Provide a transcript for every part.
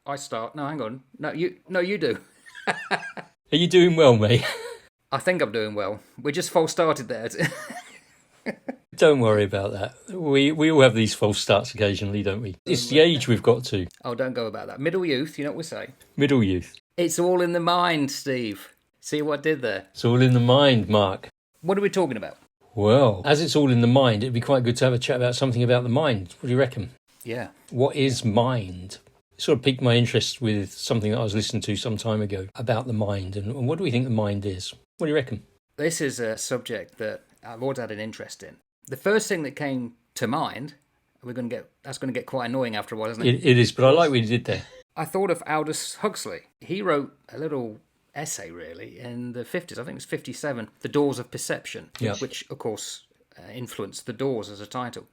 I start. No, hang on. No, you do. Are you doing well, mate? I think I'm doing well. We're just false started there. Don't worry about that. We all have these false starts occasionally, don't we? It's the age we've got to. Oh, don't go about that. Middle youth, you know what we say? Middle youth. It's all in the mind, Steve. See what I did there? It's all in the mind, Mark. What are we talking about? Well, as it's all in the mind, it'd be quite good to have a chat about something about the mind. What do you reckon? Yeah. What is mind? It sort of piqued my interest with something that I was listening to some time ago about the mind. And what do we think the mind is? What do you reckon? This is a subject that I've always had an interest in. The first thing that came to mind, that's going to get quite annoying after a while, isn't it? It is, but I like what you did there. I thought of Aldous Huxley. He wrote a little essay, really, in the 50s. I think it was 57, The Doors of Perception, which, of course, influenced The Doors as a title.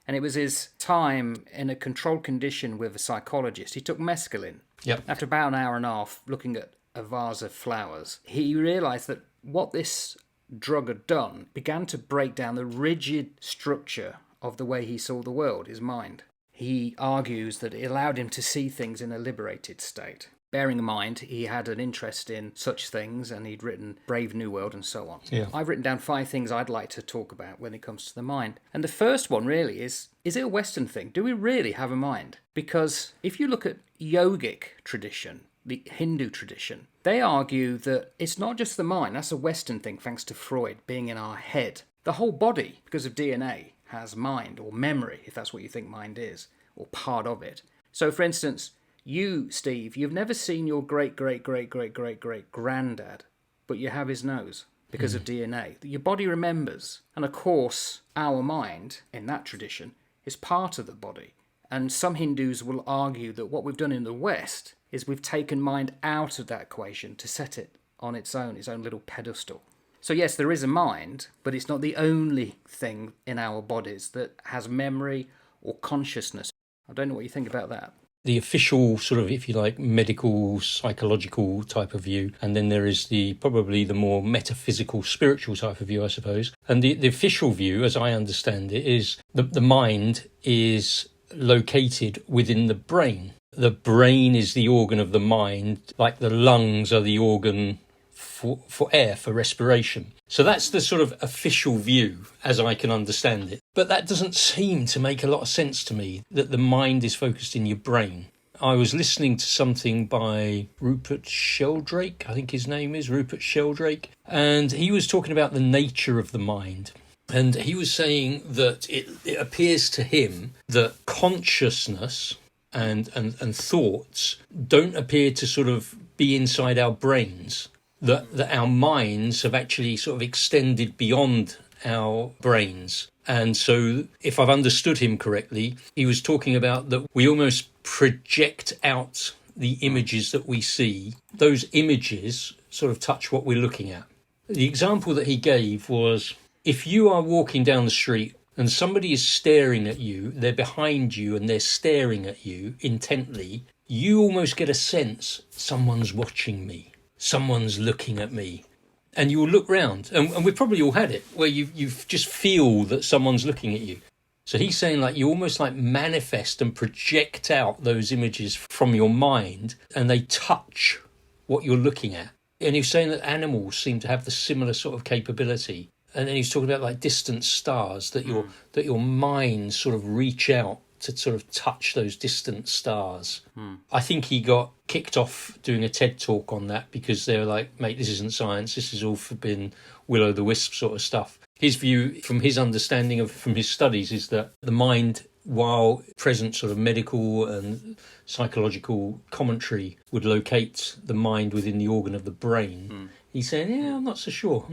And it was his time in a controlled condition with a psychologist. He took mescaline. Yep. After about an hour and a half looking at a vase of flowers, he realised that what this drug had done began to break down the rigid structure of the way he saw the world, his mind. He argues that it allowed him to see things in a liberated state. Bearing in mind, he had an interest in such things and he'd written Brave New World and so on. Yeah. I've written down 5 things I'd like to talk about when it comes to the mind. And the first one really is it a Western thing? Do we really have a mind? Because if you look at yogic tradition, the Hindu tradition, they argue that it's not just the mind. That's a Western thing, thanks to Freud, being in our head. The whole body, because of DNA, has mind or memory, if that's what you think mind is, or part of it. So, for instance, you, Steve, you've never seen your great-great-great-great-great-great-granddad, but you have his nose because of DNA. Your body remembers. And, of course, our mind, in that tradition, is part of the body. And some Hindus will argue that what we've done in the West is we've taken mind out of that equation to set it on its own little pedestal. So yes, there is a mind, but it's not the only thing in our bodies that has memory or consciousness. I don't know what you think about that. The official sort of, if you like, medical, psychological type of view, and then there is probably the more metaphysical, spiritual type of view, I suppose. And the official view, as I understand it, is that the mind is located within the brain. The brain is the organ of the mind, like the lungs are the organ for air, for respiration. So that's the sort of official view, as I can understand it. But that doesn't seem to make a lot of sense to me, that the mind is focused in your brain. I was listening to something by Rupert Sheldrake, I think his name is, Rupert Sheldrake, and he was talking about the nature of the mind. And he was saying that it appears to him that consciousness and thoughts don't appear to sort of be inside our brains, that our minds have actually sort of extended beyond our brains. And so if I've understood him correctly, he was talking about that we almost project out the images that we see. Those images sort of touch what we're looking at. The example that he gave was, if you are walking down the street and somebody is staring at you, they're behind you and they're staring at you intently, you almost get a sense, someone's watching me, someone's looking at me. And you'll look round, and we've probably all had it, where you just feel that someone's looking at you. So he's saying, like, you almost like manifest and project out those images from your mind, and they touch what you're looking at. And he's saying that animals seem to have the similar sort of capability. And then he's talking about like distant stars, that your mind sort of reach out to sort of touch those distant stars. I think he got kicked off doing a TED talk on that because they were like, mate, this isn't science, this is all forbidden will-o'-the-wisp sort of stuff. His view, from his understanding from his studies, is that the mind, while present sort of medical and psychological commentary would locate the mind within the organ of the brain, he's saying, yeah, I'm not so sure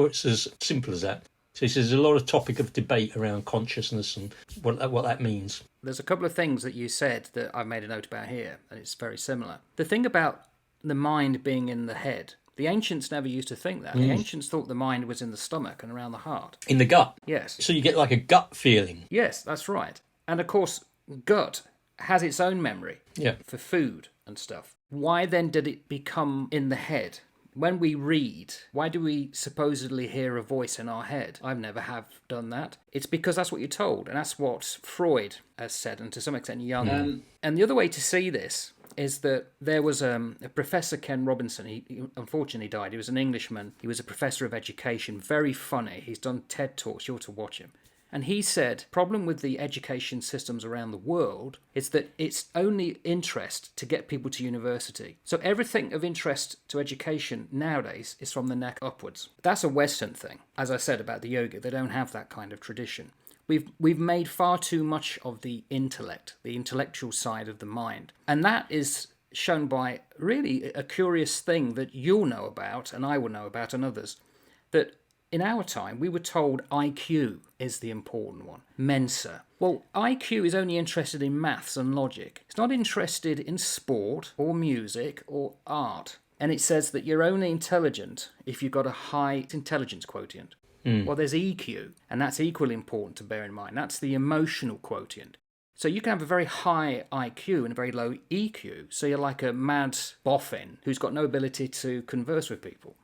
it's as simple as that. So he says there's a lot of topic of debate around consciousness and what that means. There's a couple of things that you said that I've made a note about here, and it's very similar. The thing about the mind being in the head, the ancients never used to think that. The ancients thought the mind was in the stomach and around the heart. In the gut? Yes. So you get like a gut feeling? Yes, that's right. And of course, gut has its own memory for food and stuff. Why then did it become in the head? When we read, why do we supposedly hear a voice in our head? I've never have done that. It's because that's what you're told, and that's what Freud has said, and to some extent Jung. And the other way to see this is that there was a Professor Ken Robinson. He unfortunately died. He was an Englishman. He was a professor of education. Very funny. He's done TED Talks. You ought to watch him. And he said, problem with the education systems around the world is that it's only interest to get people to university. So everything of interest to education nowadays is from the neck upwards. That's a Western thing. As I said about the yogic, they don't have that kind of tradition. We've made far too much of the intellect, the intellectual side of the mind. And that is shown by really a curious thing that you'll know about, and I will know about, and others, that in our time, we were told IQ is the important one, Mensa. Well, IQ is only interested in maths and logic. It's not interested in sport or music or art. And it says that you're only intelligent if you've got a high intelligence quotient. Well, there's EQ, and that's equally important to bear in mind. That's the emotional quotient. So you can have a very high IQ and a very low EQ. So you're like a mad boffin who's got no ability to converse with people.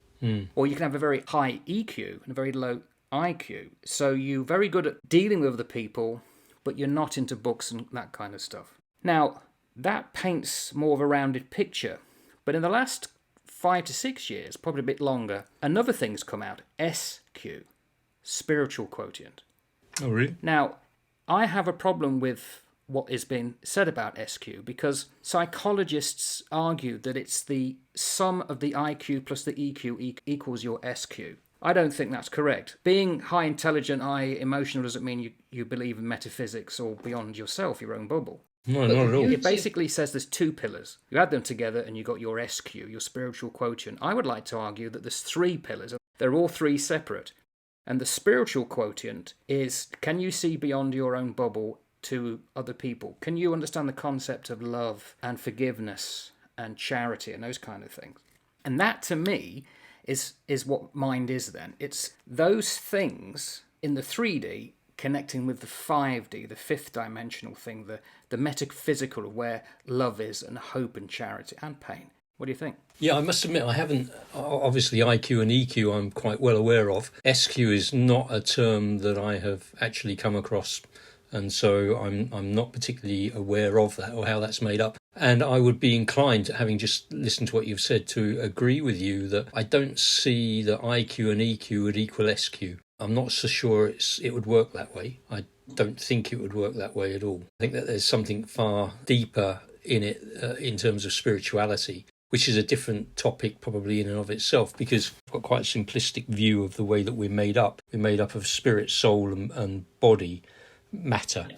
Or you can have a very high EQ and a very low IQ. So you're very good at dealing with other people, but you're not into books and that kind of stuff. Now, that paints more of a rounded picture. But in the last 5 to 6 years, probably a bit longer, another thing's come out, SQ, spiritual quotient. Oh, really? Now, I have a problem with what is being said about SQ because psychologists argue that it's the sum of the IQ plus the EQ equals your SQ. I don't think that's correct. Being high intelligent, high emotional doesn't mean you believe in metaphysics or beyond yourself, your own bubble. No, not at all. It basically says there's 2 pillars. You add them together and you got your SQ, your spiritual quotient. I would like to argue that there's 3 pillars. They're all 3 separate. And the spiritual quotient is, can you see beyond your own bubble to other people? Can you understand the concept of love and forgiveness and charity and those kind of things? And that, to me, is what mind is then. It's those things in the 3D connecting with the 5D, the 5th dimensional thing, the metaphysical of where love is and hope and charity and pain. What do you think? Yeah, I must admit, I haven't, obviously IQ and EQ I'm quite well aware of. SQ is not a term that I have actually come across, and so I'm not particularly aware of that or how that's made up. And I would be inclined, having just listened to what you've said, to agree with you that I don't see that IQ and EQ would equal SQ. I'm not so sure it would work that way. I don't think it would work that way at all. I think that there's something far deeper in it in terms of spirituality, which is a different topic probably in and of itself, because I've got quite a simplistic view of the way that we're made up. We're made up of spirit, soul and body, matter. Yeah.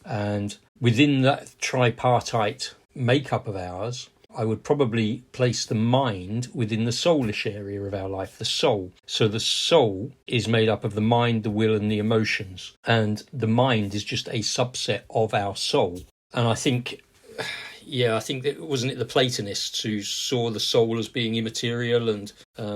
And within that tripartite makeup of ours, I would probably place the mind within the soulish area of our life, the soul. So the soul is made up of the mind, the will and the emotions. And the mind is just a subset of our soul. And I think that wasn't it the Platonists who saw the soul as being immaterial and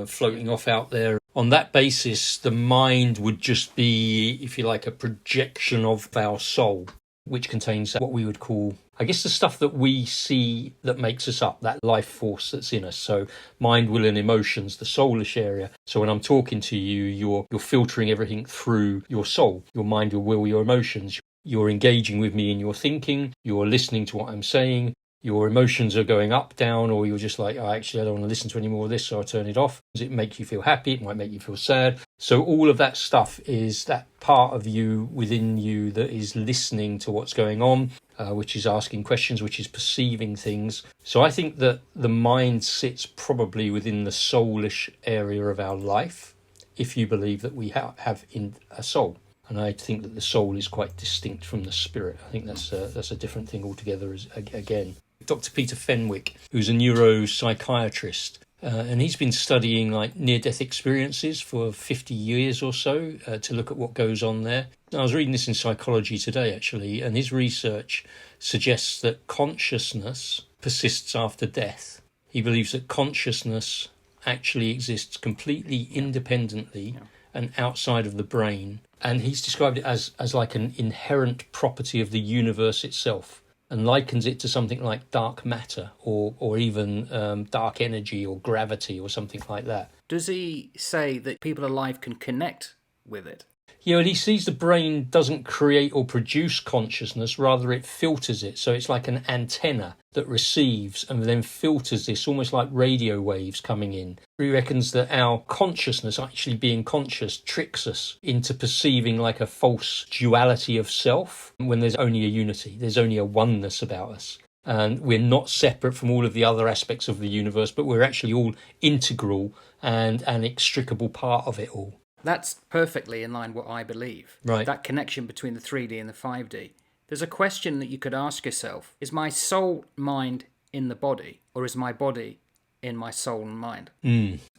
floating off out there. On that basis, the mind would just be, if you like, a projection of our soul, which contains what we would call, I guess, the stuff that we see that makes us up, that life force that's in us. So mind, will and emotions, the soulish area. So when I'm talking to you, you're filtering everything through your soul, your mind, your will, your emotions. You're engaging with me in your thinking, you're listening to what I'm saying, your emotions are going up, down, or you're just like, I don't want to listen to any more of this, so I'll turn it off. Does it make you feel happy? It might make you feel sad. So all of that stuff is that part of you within you that is listening to what's going on, which is asking questions, which is perceiving things. So I think that the mind sits probably within the soulish area of our life, if you believe that we have in a soul. And I think that the soul is quite distinct from the spirit. I think that's a different thing altogether again. Dr. Peter Fenwick, who's a neuropsychiatrist, and he's been studying like near-death experiences for 50 years or so to look at what goes on there. I was reading this in Psychology Today, actually, and his research suggests that consciousness persists after death. He believes that consciousness actually exists completely independently and outside of the brain. And he's described it as like an inherent property of the universe itself, and likens it to something like dark matter or even dark energy or gravity or something like that. Does he say that people alive can connect with it? Yeah, and he sees the brain doesn't create or produce consciousness, rather it filters it. So it's like an antenna that receives and then filters this, almost like radio waves coming in. He reckons that our consciousness, actually being conscious, tricks us into perceiving like a false duality of self when there's only a unity, there's only a oneness about us. And we're not separate from all of the other aspects of the universe, but we're actually all integral and an inextricable part of it all. That's perfectly in line with what I believe. Right. That connection between the 3D and the 5D. There's a question that you could ask yourself. Is my soul mind in the body, or is my body in my soul and mind?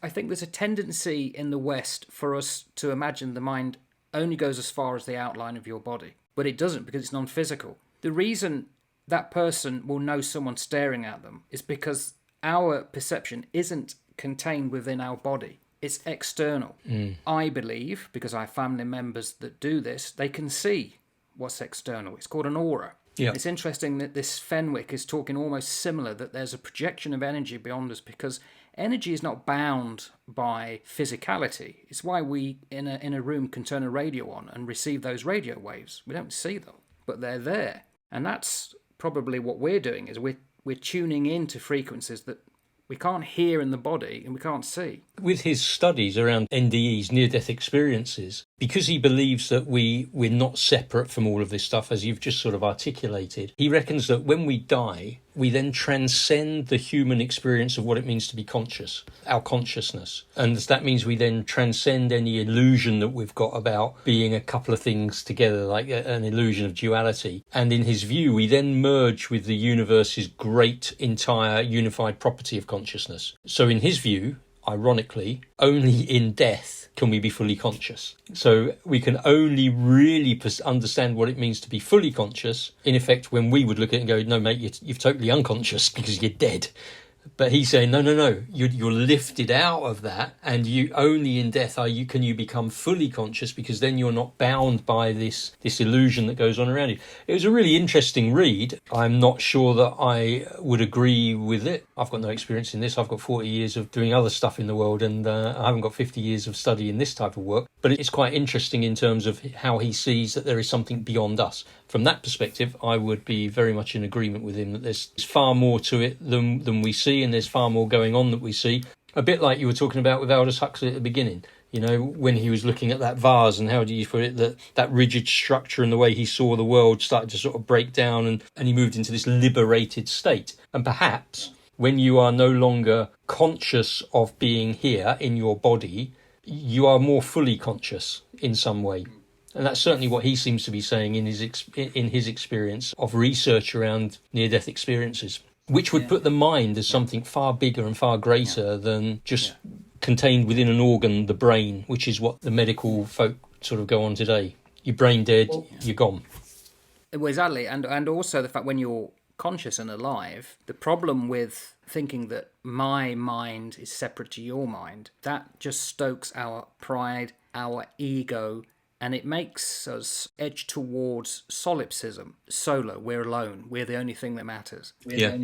I think there's a tendency in the West for us to imagine the mind only goes as far as the outline of your body. But it doesn't, because it's non-physical. The reason that person will know someone staring at them is because our perception isn't contained within our body. It's external. I believe, because I have family members that do this, they can see what's external. It's called an aura. Yeah. It's interesting that this Fenwick is talking almost similar, that there's a projection of energy beyond us, because energy is not bound by physicality. It's why we, in a room, can turn a radio on and receive those radio waves. We don't see them, but they're there. And that's probably what we're doing, is we're tuning into frequencies that we can't hear in the body and we can't see. With his studies around NDEs, near-death experiences, because he believes that we're not separate from all of this stuff, as you've just sort of articulated, he reckons that when we die, we then transcend the human experience of what it means to be conscious, our consciousness. And that means we then transcend any illusion that we've got about being a couple of things together, like an illusion of duality. And in his view, we then merge with the universe's great, entire, unified property of consciousness. So in his view, ironically, only in death can we be fully conscious. So we can only really understand what it means to be fully conscious, in effect, when we would look at it and go, no, mate, you're totally unconscious because you're dead. But he's saying, no, you're lifted out of that, and you only in death can you become fully conscious, because then you're not bound by this illusion that goes on around you. It was a really interesting read. I'm not sure that I would agree with it. I've got no experience in this. I've got 40 years of doing other stuff in the world, and I haven't got 50 years of study in this type of work. But it's quite interesting in terms of how he sees that there is something beyond us. From that perspective, I would be very much in agreement with him that there's far more to it than we see, and there's far more going on that we see. A bit like you were talking about with Aldous Huxley at the beginning, you know, when he was looking at that vase and how do you put it, that rigid structure and the way he saw the world started to sort of break down, and he moved into this liberated state. And perhaps when you are no longer conscious of being here in your body, you are more fully conscious in some way. And that's certainly what he seems to be saying in his experience of research around near-death experiences, which would put the mind as something far bigger and far greater than just contained within an organ, the brain, which is what the medical folk sort of go on today. Your brain dead, you're gone. Well, exactly. And also the fact when you're conscious and alive, the problem with thinking that my mind is separate to your mind, that just stokes our pride, our ego, and it makes us edge towards solipsism. Solo, we're alone, we're the only thing that matters.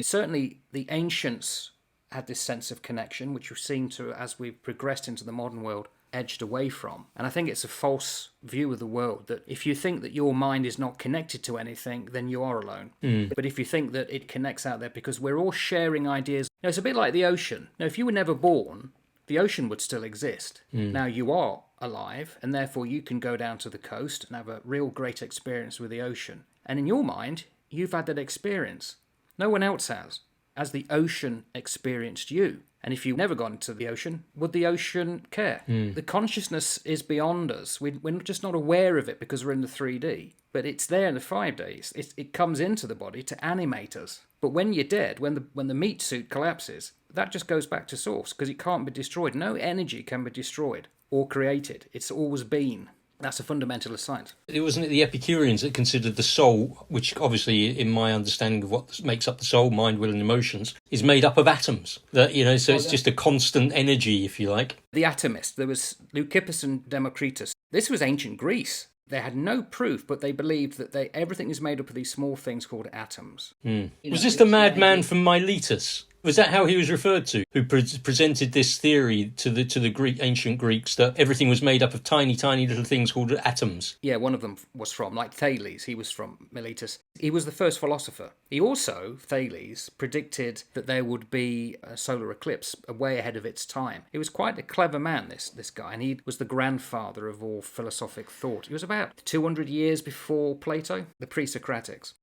Certainly the ancients had this sense of connection, which we've seen to, as we've progressed into the modern world, edged away from. And I think it's a false view of the world that if you think that your mind is not connected to anything, then you are alone. But if you think that it connects out there, because we're all sharing ideas, you know, it's a bit like the ocean. Now, if you were never born, the ocean would still exist. Now you are alive, and therefore you can go down to the coast and have a real great experience with the ocean. And in your mind, you've had that experience. No one else has. As the ocean experienced you. And if you've never gone to the ocean, would the ocean care? The consciousness is beyond us. We're just not aware of it because we're in the 3D. But it's there in the 5D. It comes into the body to animate us. But when you're dead, when the meat suit collapses, that just goes back to source because it can't be destroyed. No energy can be destroyed or created. It's always been. That's a fundamental of science. It wasn't it the Epicureans that considered the soul, which obviously, in my understanding of what makes up the soul, mind, will and emotions, is made up of atoms. That, you know, so it's just a constant energy, if you like. The atomists, there was Leucippus and Democritus. This was ancient Greece. They had no proof, but they believed that everything is made up of these small things called atoms. Was this the madman from Miletus? Was that how he was referred to? Who presented this theory to the ancient Greeks that everything was made up of tiny, tiny little things called atoms? Yeah, one of them was from, like Thales, he was from Miletus. He was the first philosopher. He also, Thales, predicted that there would be a solar eclipse way ahead of its time. He was quite a clever man, this guy, and he was the grandfather of all philosophic thought. He was about 200 years before Plato, the pre-Socratics.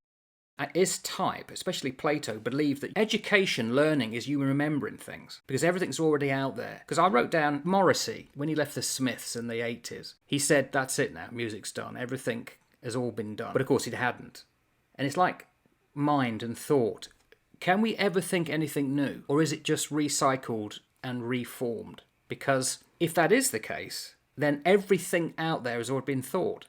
His type, especially Plato, believed that education, learning, is you remembering things because everything's already out there. Because I wrote down Morrissey, when he left the Smiths in the 80s, he said, that's it now, music's done, everything has all been done. But of course it hadn't. And it's like mind and thought. Can we ever think anything new? Or is it just recycled and reformed? Because if that is the case, then everything out there has already been thought,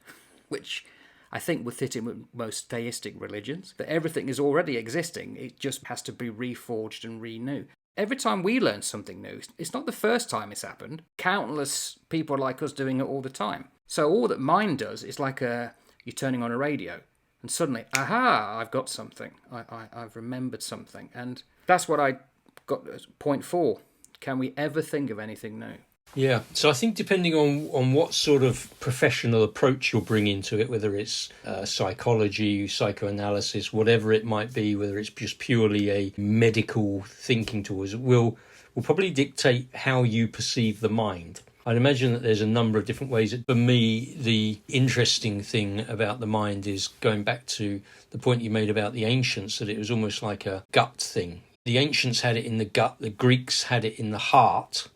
which I think would fit in with most theistic religions, that everything is already existing, it just has to be reforged and renewed. Every time we learn something new, it's not the first time it's happened. Countless people like us doing it all the time. So all that mind does is like you're turning on a radio, and suddenly, aha, I've got something. I've remembered something. And that's what I got as point 4. Can we ever think of anything new? Yeah, so I think depending on what sort of professional approach you're bringing to it, whether it's psychology, psychoanalysis, whatever it might be, whether it's just purely a medical thinking towards it, will probably dictate how you perceive the mind. I'd imagine that there's a number of different ways. For me, the interesting thing about the mind is going back to the point you made about the ancients, that it was almost like a gut thing. The ancients had it in the gut, the Greeks had it in the heart.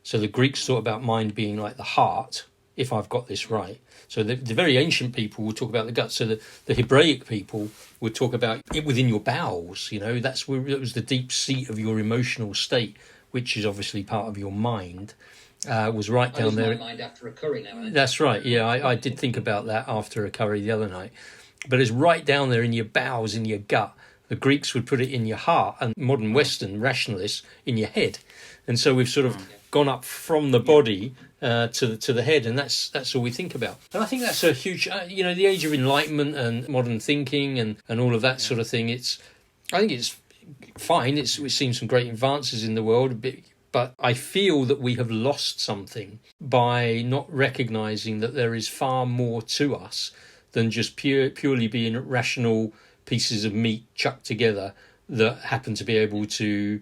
So the Greeks thought about mind being like the heart, if I've got this right. So the very ancient people would talk about the gut. So the Hebraic people would talk about it within your bowels. You know, that's where it was the deep seat of your emotional state, which is obviously part of your mind. Was right down there. My mind after a curry now. That's right. Yeah, I did think about that after a curry the other night. But it's right down there in your bowels, in your gut. The Greeks would put it in your heart, and modern Western rationalists in your head. And so we've sort of gone up from the body to the head, and that's all we think about. And I think that's a huge, the age of enlightenment and modern thinking and all of that sort of thing. I think it's fine. We've seen some great advances in the world, but I feel that we have lost something by not recognising that there is far more to us than just purely being rational pieces of meat chucked together that happen to be able to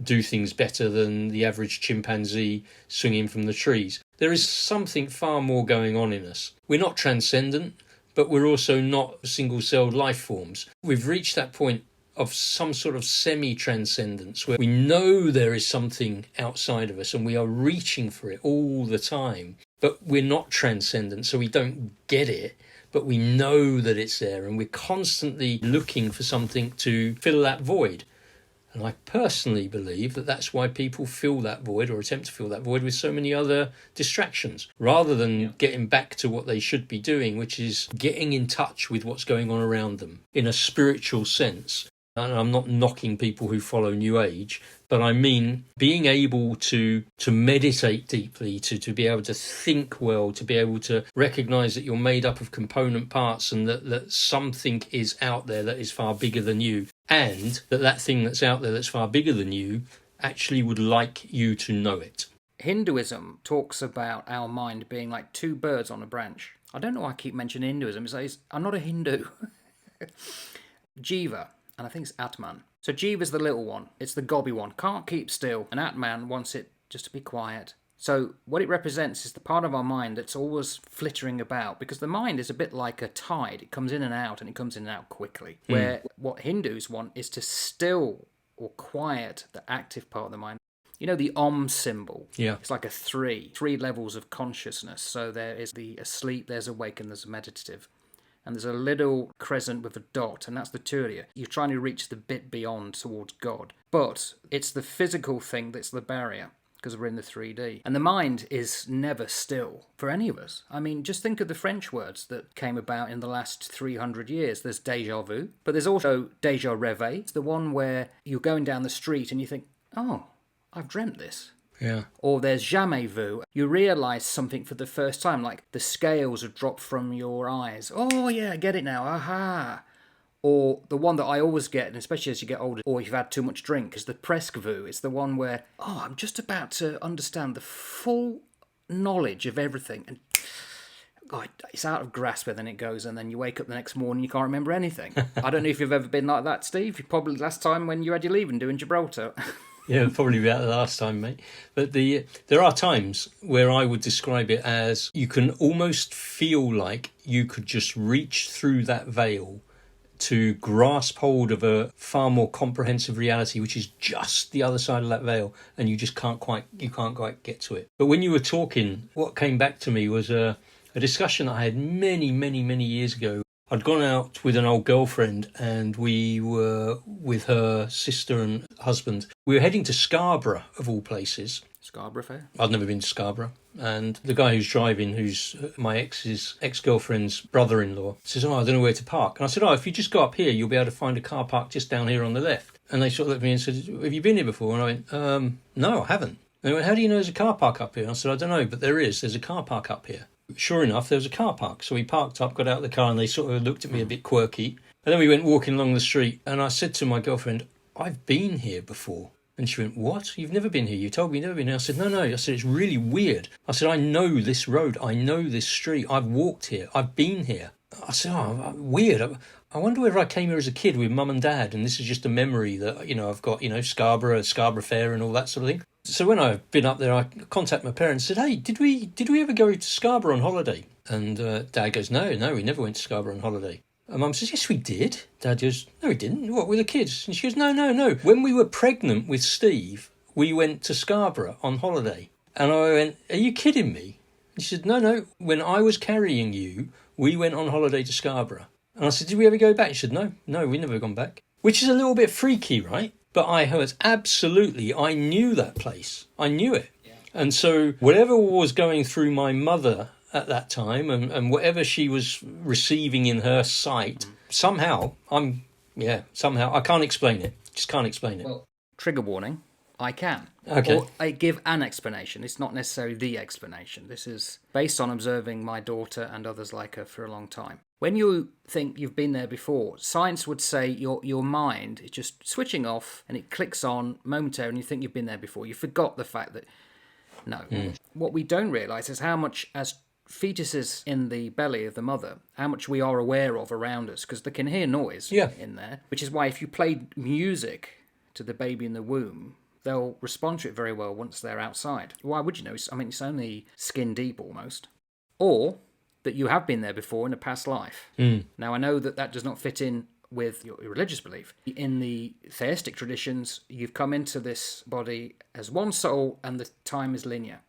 do things better than the average chimpanzee swinging from the trees. There is something far more going on in us. We're not transcendent, but we're also not single-celled life forms. We've reached that point of some sort of semi-transcendence where we know there is something outside of us and we are reaching for it all the time, but we're not transcendent, so we don't get it, but we know that it's there, and we're constantly looking for something to fill that void. And I personally believe that that's why people fill that void or attempt to fill that void with so many other distractions, rather than getting back to what they should be doing, which is getting in touch with what's going on around them in a spiritual sense. And I'm not knocking people who follow New Age, but I mean being able to meditate deeply, to be able to think well, to be able to recognise that you're made up of component parts and that something is out there that is far bigger than you, and that thing that's out there that's far bigger than you actually would like you to know it. Hinduism talks about our mind being like two birds on a branch. I don't know why I keep mentioning Hinduism. I'm not a Hindu. Jiva. And I think it's Atman. So Jiva's the little one. It's the gobby one. Can't keep still. And Atman wants it just to be quiet. So what it represents is the part of our mind that's always flittering about. Because the mind is a bit like a tide. It comes in and out, and it comes in and out quickly. Where what Hindus want is to still or quiet the active part of the mind. You know, the Om symbol? Yeah. It's like a three levels of consciousness. So there is the asleep, there's awake, and there's meditative. And there's a little crescent with a dot, and that's the Turiya. You're trying to reach the bit beyond towards God. But it's the physical thing that's the barrier, because we're in the 3D. And the mind is never still for any of us. I mean, just think of the French words that came about in the last 300 years. There's déjà vu, but there's also déjà rêvé. It's the one where you're going down the street and you think, oh, I've dreamt this. Yeah. Or there's jamais vu. You realise something for the first time, like the scales have dropped from your eyes. Oh yeah, I get it now. Aha. Or the one that I always get, and especially as you get older, or if you've had too much drink, is the presque vu. It's the one where, I'm just about to understand the full knowledge of everything, and God, it's out of grasp, and then it goes, and then you wake up the next morning, you can't remember anything. I don't know if you've ever been like that, Steve. You probably last time when you had your leaving doing Gibraltar. Yeah, probably about the last time, mate. But there are times where I would describe it as you can almost feel like you could just reach through that veil to grasp hold of a far more comprehensive reality, which is just the other side of that veil, and you just can't quite get to it. But when you were talking, what came back to me was a discussion I had many, many, many years ago. I'd gone out with an old girlfriend, and we were with her sister and husband. We were heading to Scarborough, of all places. Scarborough Fair? I'd never been to Scarborough. And the guy who's driving, who's my ex-girlfriend's brother-in-law, says, I don't know where to park. And I said, if you just go up here, you'll be able to find a car park just down here on the left. And they sort of looked at me and said, have you been here before? And I went, no, I haven't. And they went, how do you know there's a car park up here? And I said, I don't know, but there's a car park up here. Sure enough, there was a car park. So we parked up, got out of the car, and they sort of looked at me a bit quirky. And then we went walking along the street, and I said to my girlfriend, I've been here before. And she went, what? You've never been here? You told me you've never been here. I said, no. I said, it's really weird. I said, I know this road. I know this street. I've walked here. I've been here. I said, weird. I wonder whether I came here as a kid with mum and dad, and this is just a memory that, I've got, Scarborough Fair and all that sort of thing. So when I've been up there, I contacted my parents and said, hey, did we ever go to Scarborough on holiday? And Dad goes, no, we never went to Scarborough on holiday. And Mum says, yes, we did. Dad goes, no, we didn't. What, with the kids? And she goes, no. When we were pregnant with Steve, we went to Scarborough on holiday. And I went, are you kidding me? And she said, no. When I was carrying you, we went on holiday to Scarborough. And I said, did we ever go back? She said, no, we never gone back. Which is a little bit freaky, right? But I knew that place. I knew it. Yeah. And so whatever was going through my mother at that time and whatever she was receiving in her sight, somehow I can't explain it. Just can't explain it. Well, trigger warning, I can. Okay. Or I give an explanation. It's not necessarily the explanation. This is based on observing my daughter and others like her for a long time. When you think you've been there before, science would say your mind is just switching off and it clicks on momentarily and you think you've been there before. You forgot the fact that, no. What we don't realise is how much, as fetuses in the belly of the mother, how much we are aware of around us, because they can hear noise in there, which is why if you play music to the baby in the womb, they'll respond to it very well once they're outside. Why would you know? It's only skin deep almost. Or that you have been there before in a past life. Now, I know that does not fit in with your religious belief. In the theistic traditions, you've come into this body as one soul and the time is linear.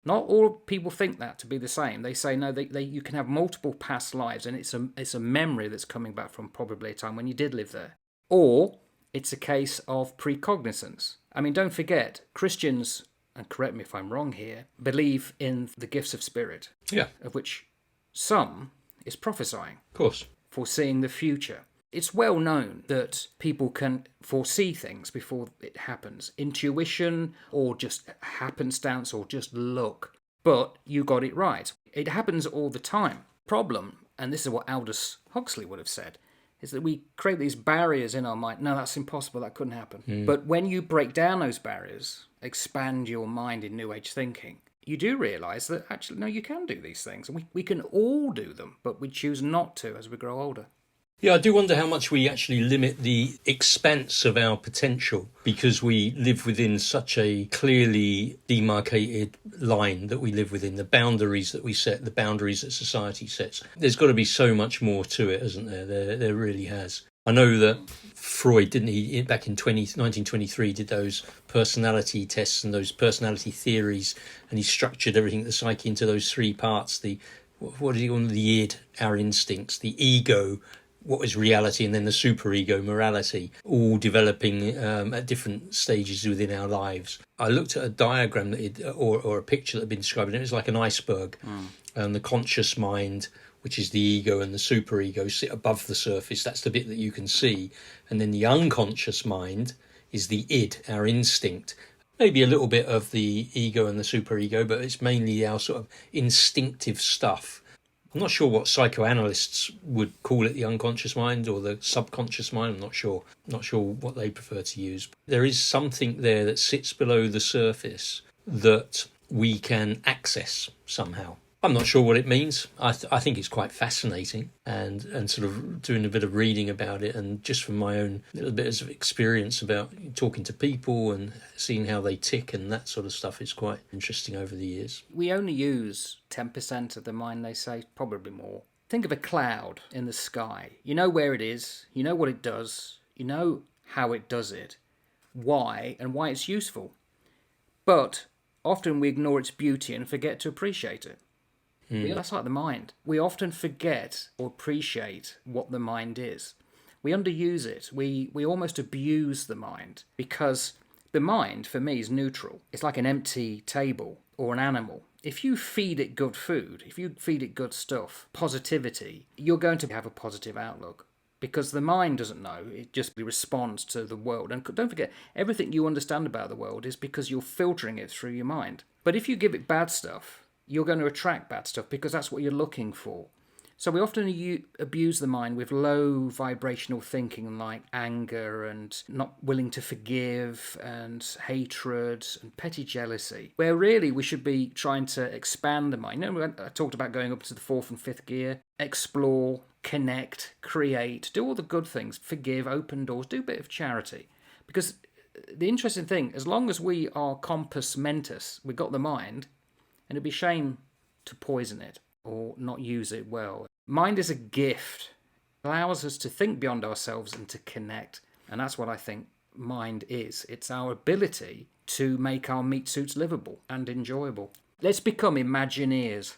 Not all people think that to be the same. They say, no, you can have multiple past lives, and it's a memory that's coming back from probably a time when you did live there. Or it's a case of precognizance. I mean, don't forget, Christians, and correct me if I'm wrong here, believe in the gifts of spirit. Yeah. Of which some is prophesying. Of course. Foreseeing the future. It's well known that people can foresee things before it happens. Intuition, or just happenstance, or just luck. But you got it right. It happens all the time. Problem, and this is what Aldous Huxley would have said, is that we create these barriers in our mind. No, that's impossible, that couldn't happen. But when you break down those barriers, expand your mind in New Age thinking, you do realise that actually, no, you can do these things. And we can all do them, but we choose not to as we grow older. Yeah, I do wonder how much we actually limit the expanse of our potential because we live within such a clearly demarcated line that we live within, the boundaries that we set, the boundaries that society sets. There's got to be so much more to it, hasn't there? There really has. I know that Freud, didn't he, back in 1923, did those personality tests and those personality theories, and he structured everything, the psyche, into those three parts. What did he call them? The id, our instincts, the ego, what is reality, and then the superego, morality, all developing at different stages within our lives. I looked at a diagram or a picture that had been described, and it was like an iceberg. And the conscious mind, which is the ego, and the superego sit above the surface. That's the bit that you can see. And then the unconscious mind is the id, our instinct. Maybe a little bit of the ego and the superego, but it's mainly our sort of instinctive stuff. I'm not sure what psychoanalysts would call it, the unconscious mind or the subconscious mind. I'm not sure. Not sure what they prefer to use. There is something there that sits below the surface that we can access somehow. I'm not sure what it means. I think it's quite fascinating, and sort of doing a bit of reading about it, and just from my own little bit of experience about talking to people and seeing how they tick and that sort of stuff is quite interesting over the years. We only use 10% of the mind, they say, probably more. Think of a cloud in the sky. You know where it is, you know what it does, you know how it does it, why, and why it's useful. But often we ignore its beauty and forget to appreciate it. That's like the mind. We often forget or appreciate what the mind is. We underuse it. We almost abuse the mind because the mind, for me, is neutral. It's like an empty table or an animal. If you feed it good food, if you feed it good stuff, positivity, you're going to have a positive outlook. Because the mind doesn't know, it just responds to the world. And don't forget, everything you understand about the world is because you're filtering it through your mind. But if you give it bad stuff, you're going to attract bad stuff because that's what you're looking for. So we often abuse the mind with low vibrational thinking like anger and not willing to forgive and hatred and petty jealousy, where really we should be trying to expand the mind. You know, I talked about going up to the fourth and fifth gear, explore, connect, create, do all the good things, forgive, open doors, do a bit of charity. Because the interesting thing, as long as we are compos mentis, we've got the mind, and it'd be a shame to poison it or not use it well. Mind is a gift. It allows us to think beyond ourselves and to connect. And that's what I think mind is. It's our ability to make our meat suits livable and enjoyable. Let's become Imagineers.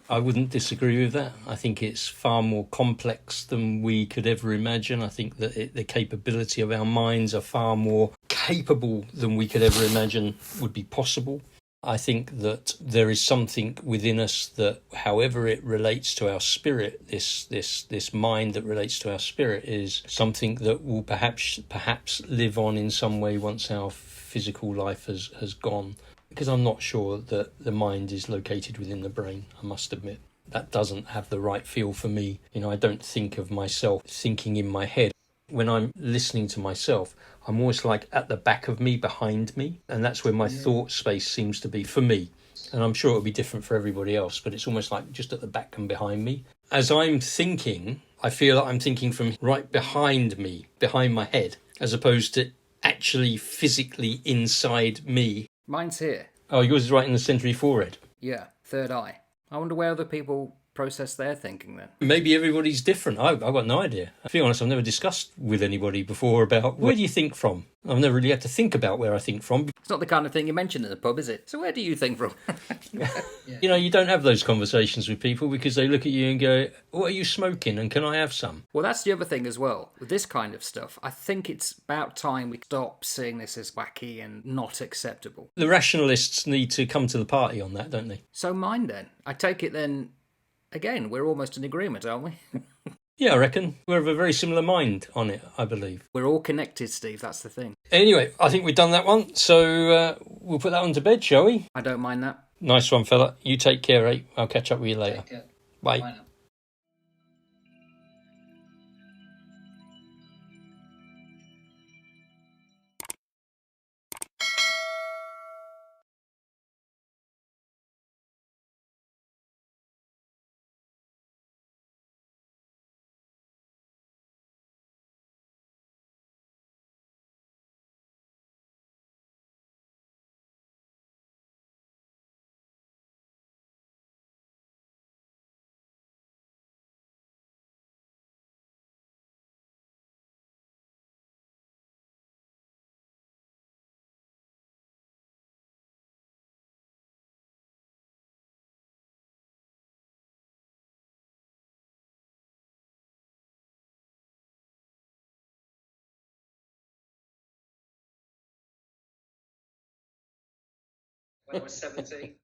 I wouldn't disagree with that. I think it's far more complex than we could ever imagine. I think that the capability of our minds are far more capable than we could ever imagine would be possible. I think that there is something within us that, however it relates to our spirit, this mind that relates to our spirit is something that will perhaps live on in some way once our physical life has gone. Because I'm not sure that the mind is located within the brain, I must admit. That doesn't have the right feel for me. You know, I don't think of myself thinking in my head. When I'm listening to myself, I'm always like at the back of me, behind me. And that's where my thought space seems to be for me. And I'm sure it'll be different for everybody else, but it's almost like just at the back and behind me. As I'm thinking, I feel like I'm thinking from right behind me, behind my head, as opposed to actually physically inside me. Mine's here. Oh, yours is right in the centre of your forehead. Yeah, third eye. I wonder where other people process their thinking then. Maybe everybody's different. I've got no idea. To be honest, I've never discussed with anybody before about where do you think from? I've never really had to think about where I think from. It's not the kind of thing you mention in the pub, is it? So where do you think from? You know, you don't have those conversations with people because they look at you and go, what are you smoking and can I have some? Well, that's the other thing as well. With this kind of stuff, I think it's about time we stop seeing this as wacky and not acceptable. The rationalists need to come to the party on that, don't they? So mine then. I take it then, again, we're almost in agreement, aren't we? Yeah, I reckon. We're of a very similar mind on it, I believe. We're all connected, Steve, that's the thing. Anyway, I think we've done that one. So we'll put that one to bed, shall we? I don't mind that. Nice one, fella. You take care, eh? I'll catch up with you later. Take care. Bye. Bye now. When I was 17.